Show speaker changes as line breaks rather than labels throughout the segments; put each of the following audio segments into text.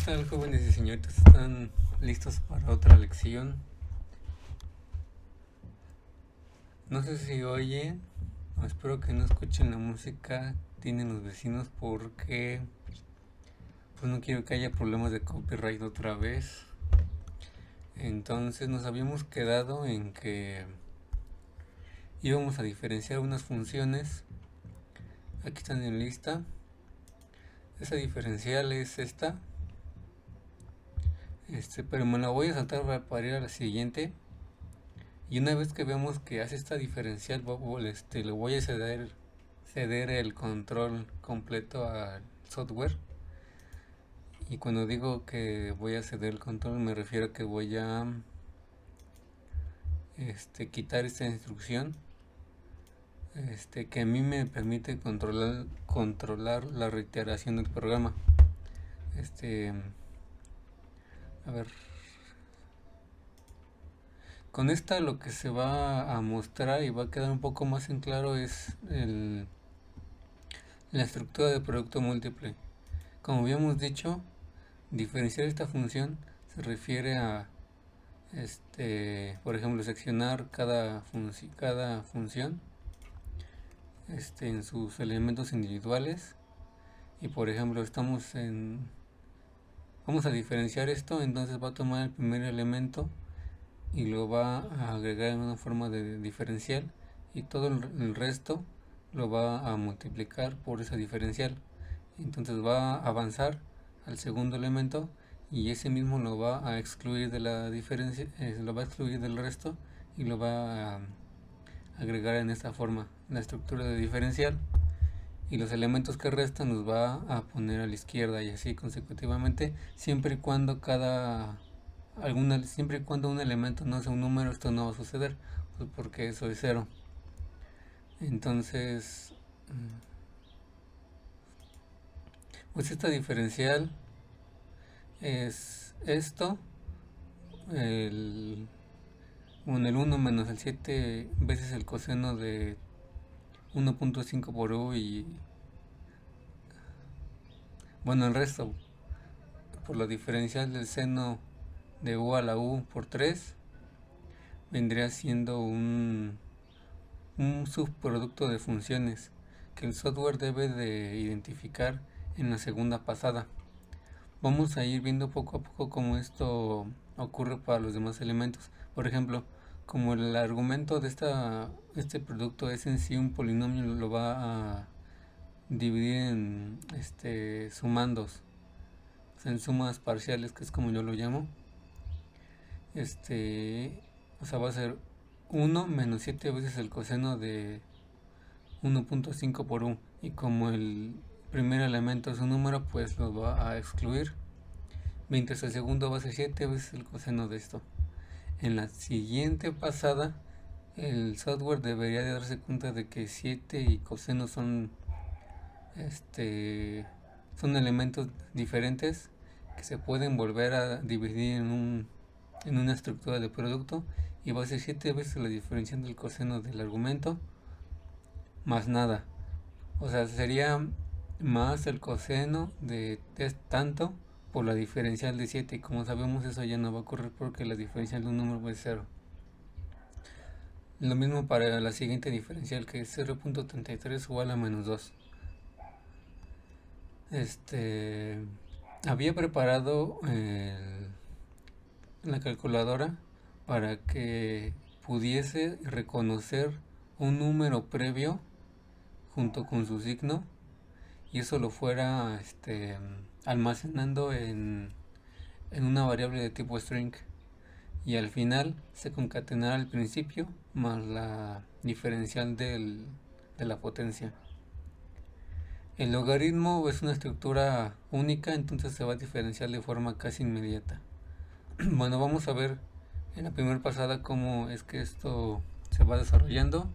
tal, jóvenes y señoritas? ¿Están listos para otra lección? No sé si oyen, o espero que no escuchen la música que tienen los vecinos porque pues no quiero que haya problemas de copyright otra vez. Entonces nos habíamos quedado en que íbamos a diferenciar unas funciones. Aquí están en lista. Esa diferencial es esta. Pero me la voy a saltar para ir a la siguiente. Y una vez que veamos que hace esta diferencial, le voy a ceder el control completo al software. Y cuando digo que voy a ceder el control, me refiero a que voy a quitar esta instrucción que a mí me permite controlar la reiteración del programa. A ver, con esta lo que se va a mostrar y va a quedar un poco más en claro es la estructura de producto múltiple. Como habíamos dicho, diferenciar esta función se refiere a, por ejemplo, seccionar cada función en sus elementos individuales. Y por ejemplo, vamos a diferenciar esto, entonces va a tomar el primer elemento y lo va a agregar en una forma de diferencial, y todo el resto lo va a multiplicar por esa diferencial. Entonces va a avanzar al segundo elemento y ese mismo lo va a excluir de la diferencia, lo va a excluir del resto y lo va a agregar en esta forma, la estructura de diferencial, y los elementos que restan los va a poner a la izquierda, y así consecutivamente, siempre y cuando un elemento no sea un número, esto no va a suceder, pues porque eso es cero. Entonces, pues esta diferencial es esto, el 1 menos el 7 veces el coseno de 1.5 por u, y bueno, el resto por la diferencial del seno de u a la u por 3 vendría siendo un subproducto de funciones que el software debe de identificar en la segunda pasada. Vamos a ir viendo poco a poco cómo esto ocurre para los demás elementos. Por ejemplo, como el argumento de este producto es en sí un polinomio, lo va a dividir en sumandos, o sea, en sumas parciales, que es como yo lo llamo. O sea, va a ser 1 menos 7 veces el coseno de 1.5 por u, y como el primer elemento es un número, pues lo va a excluir, mientras el segundo va a ser 7 veces el coseno de esto. En la siguiente pasada, el software debería de darse cuenta de que 7 y coseno son elementos diferentes que se pueden volver a dividir en una estructura de producto, y va a ser 7 veces la diferencia del coseno del argumento más nada. O sea, sería más el coseno de tanto por la diferencial de 7, y como sabemos eso ya no va a ocurrir porque la diferencial de un número es 0. Lo mismo para la siguiente diferencial, que es 0.33 igual a menos 2. Había preparado la calculadora para que pudiese reconocer un número previo junto con su signo, y eso lo fuera almacenando en una variable de tipo string, y al final se concatenará al principio más la diferencial de la potencia. El logaritmo es una estructura única, entonces se va a diferenciar de forma casi inmediata. Bueno, vamos a ver en la primera pasada cómo es que esto se va desarrollando.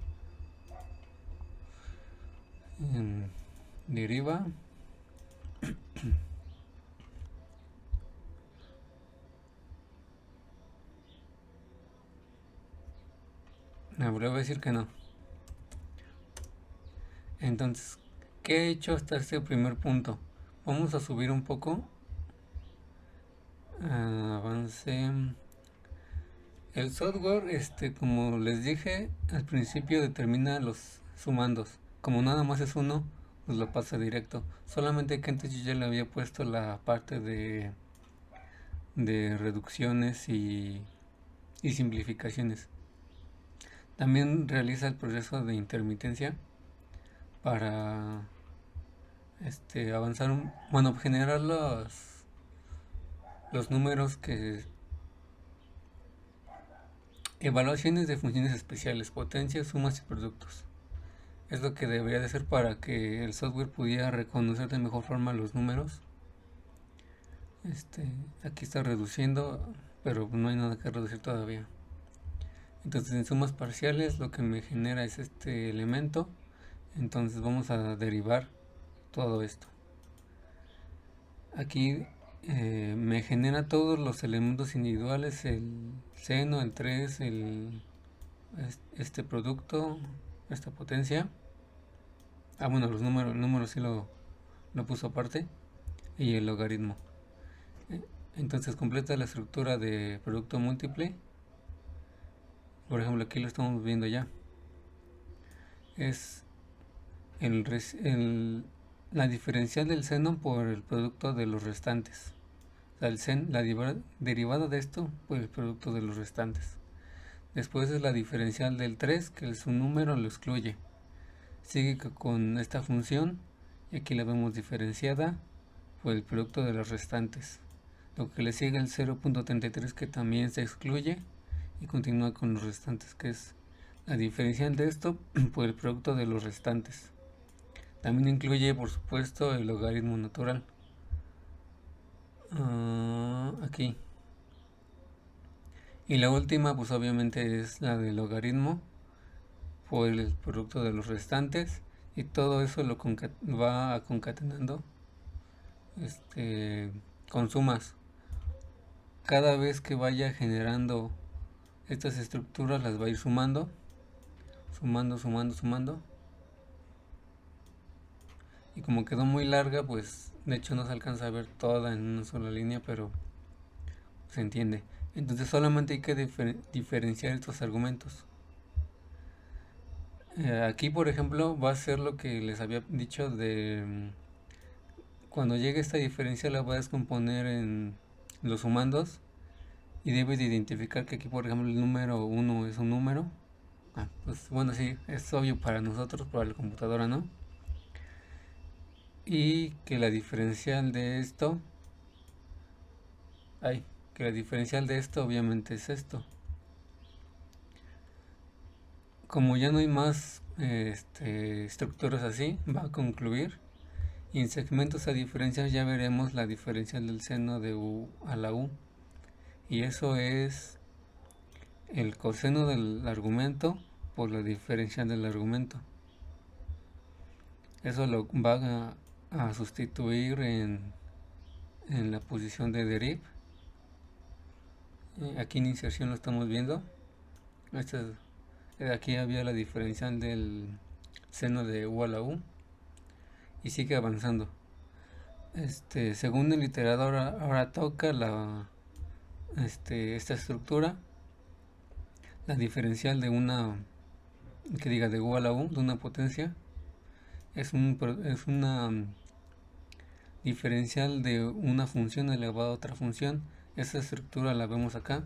Deriva. Me voy a decir que no. Entonces, ¿qué he hecho hasta este primer punto? Vamos a subir un poco avance. El software, como les dije, al principio determina los sumandos. Como nada más es uno, pues lo pasa directo. Solamente que antes yo ya le había puesto la parte de reducciones y simplificaciones. También realiza el proceso de intermitencia para avanzar, bueno, generar los números que... Evaluaciones de funciones especiales, potencias, sumas y productos. Es lo que debería de ser para que el software pudiera reconocer de mejor forma los números. Aquí está reduciendo, pero no hay nada que reducir todavía. Entonces en sumas parciales lo que me genera es este elemento. Entonces vamos a derivar todo esto. Aquí me genera todos los elementos individuales, el seno, el 3, este producto, esta potencia. Bueno, los números, el número sí lo puso aparte. Y el logaritmo. Entonces completa la estructura de producto múltiple. Por ejemplo, aquí lo estamos viendo ya. Es la diferencial del seno por el producto de los restantes. O sea, la derivada de esto por el producto de los restantes. Después es la diferencial del 3, que su número lo excluye. Sigue con esta función, y aquí la vemos diferenciada por el producto de los restantes. Lo que le sigue el 0.33, que también se excluye, y continúa con los restantes, que es la diferencial de esto por el producto de los restantes. También incluye, por supuesto, el logaritmo natural. Aquí. Y la última, pues obviamente es la del logaritmo por el producto de los restantes. Y todo eso lo va concatenando con sumas. Cada vez que vaya generando estas estructuras, las va a ir sumando. Sumando. Y como quedó muy larga, pues de hecho no se alcanza a ver toda en una sola línea, pero se entiende. Entonces solamente hay que diferenciar estos argumentos. Aquí, por ejemplo, va a ser lo que les había dicho de cuando llegue esta diferencia la voy a descomponer en los sumandos y debe de identificar que aquí, por ejemplo, el número 1 es un número. Pues bueno, sí, es obvio para nosotros, para la computadora, ¿no? Y que la diferencial de esto, que la diferencial de esto obviamente es esto. Como ya no hay más estructuras así, va a concluir. Y en segmentos a diferencias ya veremos la diferencial del seno de u a la u. Y eso es el coseno del argumento por la diferencial del argumento. Eso lo va a sustituir en la posición de deriv. Aquí en inserción lo estamos viendo. Aquí había la diferencial del seno de u a la u. Y sigue avanzando. Según el iterador, ahora toca esta estructura, la diferencial de una, que diga de u a la u, de una potencia, es una diferencial de una función elevada a otra función. Esa estructura la vemos acá.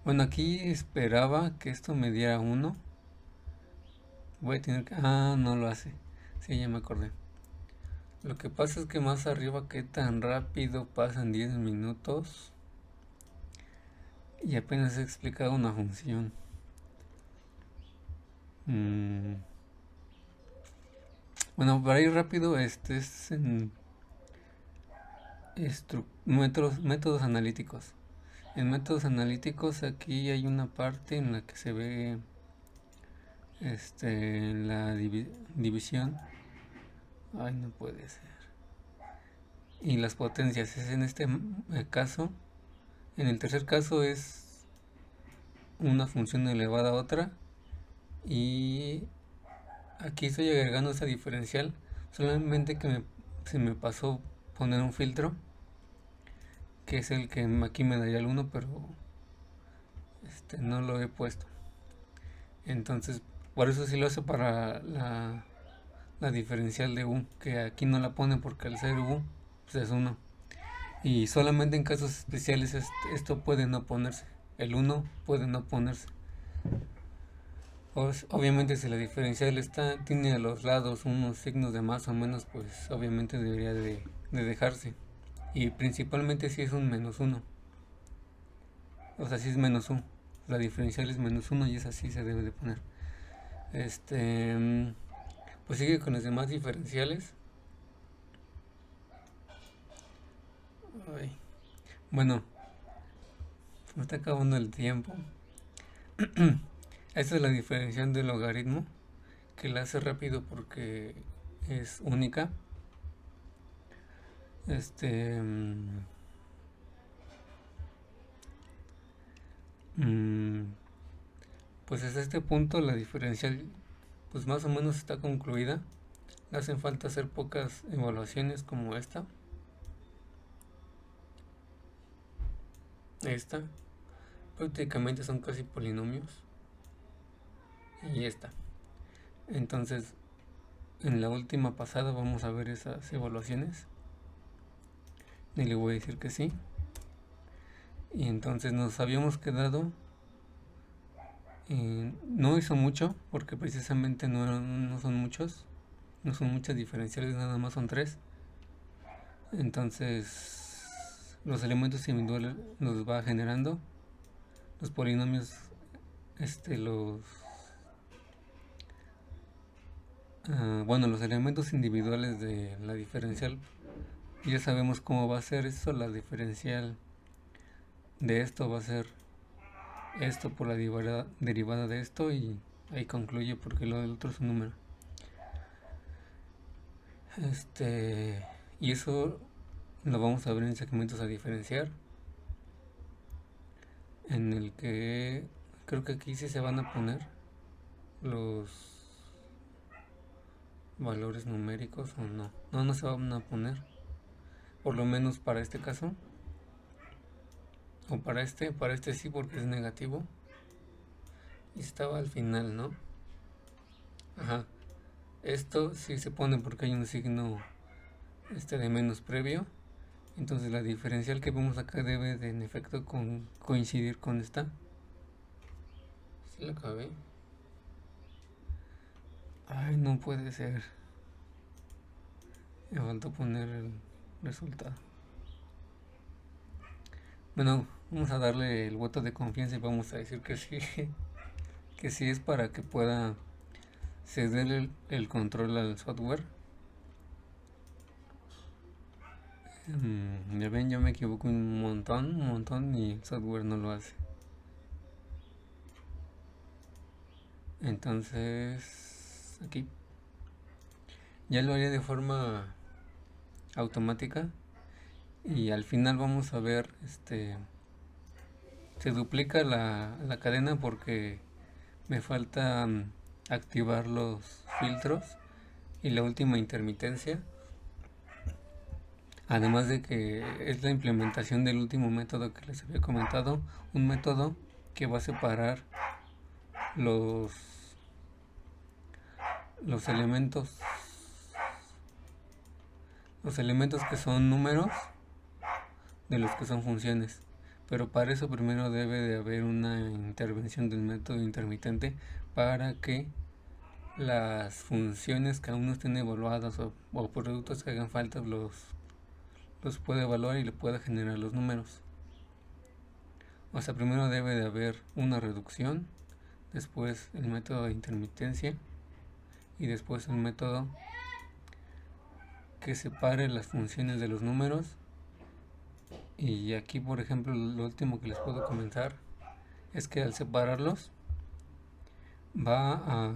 Bueno, aquí esperaba que esto me diera 1. Voy a tener que... no lo hace. Sí, ya me acordé. Lo que pasa es que más arriba, que tan rápido pasan 10 minutos y apenas he explicado una función. Bueno, para ir rápido, es en métodos analíticos. En métodos analíticos aquí hay una parte en la que se ve la división. No puede ser. Y las potencias es en este caso. En el tercer caso es una función elevada a otra. Y aquí estoy agregando esa diferencial Solamente que se me pasó poner un filtro, que es el que aquí me daría el 1, pero no lo he puesto. Entonces, por eso sí lo hace para la diferencial de U, que aquí no la pone porque al ser U, pues es 1. Y solamente en casos especiales esto puede no ponerse. El 1 puede no ponerse. Obviamente si la diferencial tiene a los lados unos signos de más o menos, pues obviamente debería de dejarse. Y principalmente si es un -1. O sea, si es -1. La diferencial es -1 y es así se debe de poner. Pues sigue con los demás diferenciales. Ay. Bueno, se me está acabando el tiempo. Esta es la diferencial del logaritmo, que la hace rápido porque es única. Pues hasta este punto la diferencial pues más o menos está concluida. Le hacen falta hacer pocas evaluaciones como esta. Prácticamente son casi polinomios. Y esta. Entonces, en la última pasada vamos a ver esas evaluaciones. Y le voy a decir que sí. Y entonces nos habíamos quedado. No hizo mucho, porque precisamente no son muchos. No son muchas diferenciales, nada más son 3. Entonces, los elementos individuales los va generando. Los polinomios, los elementos individuales de la diferencial, ya sabemos cómo va a ser eso. La diferencial de esto va a ser esto por la derivada de esto, y ahí concluye porque lo del otro es un número. Y eso lo vamos a ver en segmentos a diferenciar, en el que creo que aquí sí se van a poner los valores numéricos o no. No se van a poner, por lo menos para este caso. O para este sí, porque es negativo. Y estaba al final, ¿no? Ajá. Esto sí se pone porque hay un signo de menos previo. Entonces la diferencial que vemos acá debe de en efecto coincidir con esta. ¿Sí la acabé? Ay, no puede ser. Me faltó poner el resultado. Bueno, vamos a darle el voto de confianza y vamos a decir que sí. Que sí es para que pueda ceder el control al software. Ya ven, yo me equivoco un montón y el software no lo hace. Entonces, aquí ya lo haría de forma automática y al final vamos a ver, se duplica la cadena porque me falta activar los filtros y la última intermitencia. Además de que es la implementación del último método que les había comentado, un método que va a separar los elementos que son números de los que son funciones. Pero para eso primero debe de haber una intervención del método intermitente para que las funciones que aún no estén evaluadas o productos que hagan falta los pueda evaluar y le pueda generar los números. O sea, primero debe de haber una reducción, después el método de intermitencia y después el método que separe las funciones de los números. Y aquí, por ejemplo, lo último que les puedo comentar es que al separarlos va a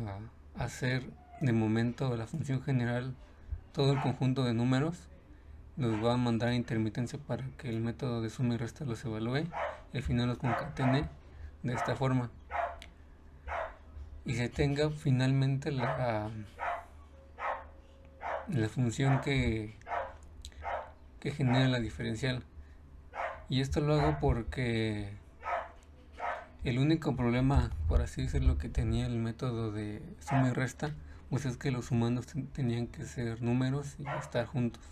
hacer de momento la función general todo el conjunto de números, los va a mandar a intermitencia para que el método de suma y resta los evalúe y al final los concatene de esta forma y se tenga finalmente la función que genera la diferencial. Y esto lo hago porque el único problema, por así decirlo, que tenía el método de suma y resta, pues es que los humanos tenían que ser números y estar juntos.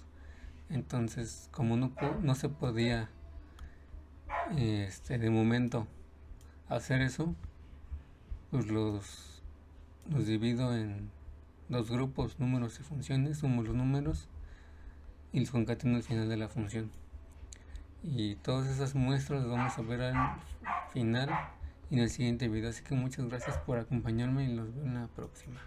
Entonces, como no se podía de momento hacer eso, pues los divido en dos grupos, números y funciones, sumo los números y los concateno al final de la función. Y todas esas muestras las vamos a ver al final y en el siguiente video. Así que muchas gracias por acompañarme y los veo en la próxima.